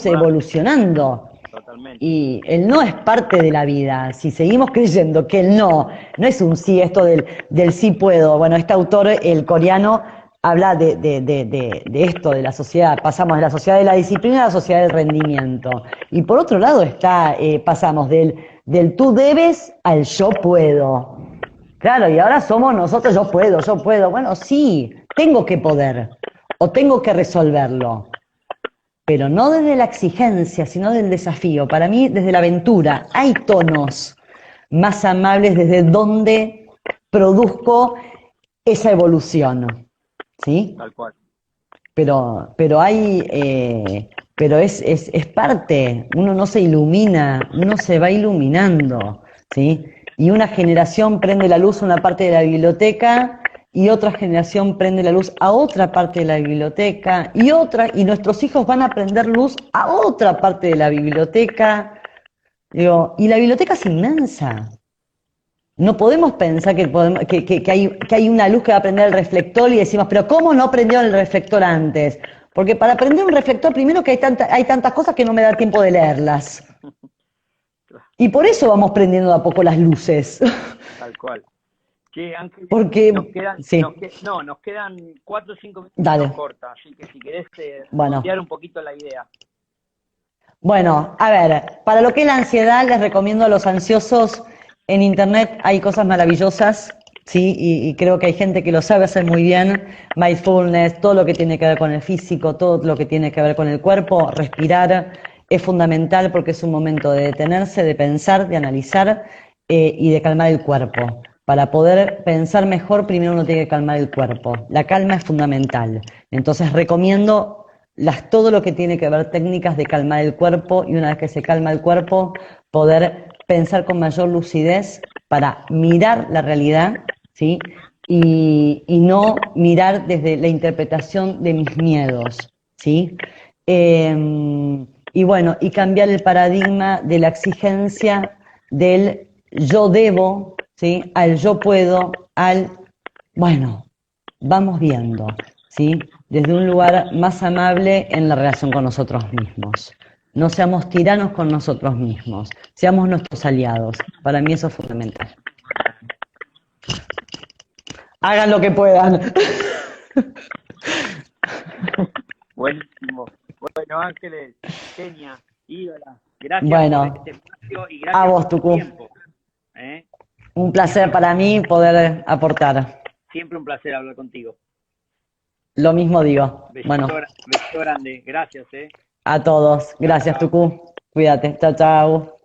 evolucionando. Totalmente. Y el no es parte de la vida. Si seguimos creyendo que el no es un sí, esto del sí puedo. Bueno, este autor, el coreano, habla de esto, de la sociedad. Pasamos de la sociedad de la disciplina a la sociedad del rendimiento. Y por otro lado pasamos del tú debes al yo puedo. Claro, y ahora somos nosotros, yo puedo, yo puedo. Bueno, sí, tengo que poder o tengo que resolverlo, pero no desde la exigencia, sino del desafío. Para mí, desde la aventura, hay tonos más amables desde donde produzco esa evolución, ¿sí? Tal cual. Pero es parte, uno no se ilumina, uno se va iluminando, ¿sí? Y una generación prende la luz a una parte de la biblioteca y otra generación prende la luz a otra parte de la biblioteca y nuestros hijos van a prender luz a otra parte de la biblioteca. Digo, y la biblioteca es inmensa. No podemos pensar que hay una luz que va a prender el reflector y decimos, pero ¿cómo no prendió el reflector antes? Porque para prender un reflector, primero que hay tantas cosas que no me da tiempo de leerlas. Y por eso vamos prendiendo de a poco las luces. Tal cual. Che, Ángel, Porque, sí, nos quedan 4 o 5 minutos y nos dale, corta, así que si querés bueno. redondear un poquito la idea. Bueno, a ver, para lo que es la ansiedad, les recomiendo a los ansiosos, en internet hay cosas maravillosas, ¿sí? Y creo que hay gente que lo sabe hacer muy bien, mindfulness, todo lo que tiene que ver con el físico, todo lo que tiene que ver con el cuerpo, respirar, es fundamental porque es un momento de detenerse, de pensar, de analizar y de calmar el cuerpo. Para poder pensar mejor, primero uno tiene que calmar el cuerpo. La calma es fundamental. Entonces recomiendo todo lo que tiene que ver técnicas de calmar el cuerpo y una vez que se calma el cuerpo, poder pensar con mayor lucidez para mirar la realidad, ¿sí? Y no mirar desde la interpretación de mis miedos, ¿sí? Y bueno, y cambiar el paradigma de la exigencia del yo debo, ¿sí? Al yo puedo, bueno, vamos viendo, ¿sí? Desde un lugar más amable en la relación con nosotros mismos. No seamos tiranos con nosotros mismos, seamos nuestros aliados. Para mí eso es fundamental. Hagan lo que puedan. Buenísimo. Bueno, Ángeles, genia, ídola, gracias por Bueno, este espacio y a gracias por vos, tu Tucu. tiempo. ¿Eh? Un placer para mí poder aportar. Siempre un placer hablar contigo. Lo mismo digo. Bueno, Besito grande, gracias. a todos. Chao, Gracias, chao. Tucu. Cuídate. Chao, chao.